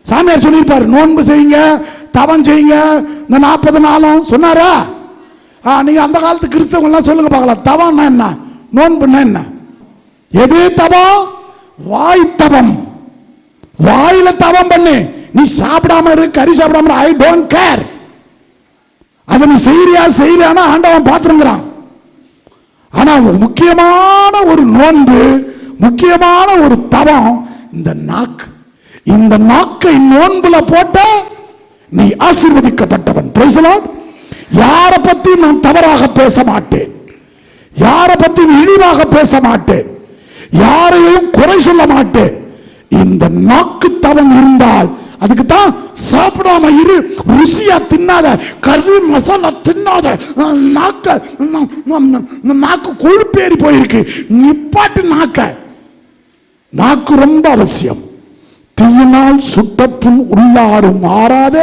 சாமியார் சொல்லியிருப்பாரு, நோன்பு செய்யுங்க, தவம் செய்யுங்க, இந்த 40 நாளும் சொன்னாரா? நீங்க அந்த காலத்து கிறிஸ்தவங்கள்லாம் சொல்லுங்க பார்க்கலாம், தவம்னா என்ன, நோன்புன்னா என்ன? எது தவம்? வாய் தவம். வாயில தவம் பண்ணு. நீ சாப்பிடாம இரு, கறி சாப்பிடாம, ஐ டோன்ட் கேர். அதை நீ செய்யறியா செய்யறானா ஆண்டவன் பார்த்துருங்கிறான். ஆனா முக்கியமான ஒரு நோன்பு, முக்கியமான ஒரு தவம் இந்த நாக்கு. இந்த நாக்கை நோன்புல போட்ட நீ ஆசீர்வதிக்கப்பட்டவன். Praise the Lord. யாரை பத்தி நான் தவறாக பேச மாட்டேன், யாரை பத்தி இழிவாக பேச மாட்டேன், யாரையும் குறை சொல்ல மாட்டேன். இந்த நாக்கு தவம் இருந்தால், அதுக்கு தான் சாப்பிடாம இரு, ருசியா தின்னாத, கறி மசாலா தின்னாத, நாக்கு கொழுப்பேறி போயிருக்கு, நிப்பாட்டு நாக்க. நாக்கு ரொம்ப அவசியம். தீயினால் சுட்டப்புண் உள்ளாரும் மாறாத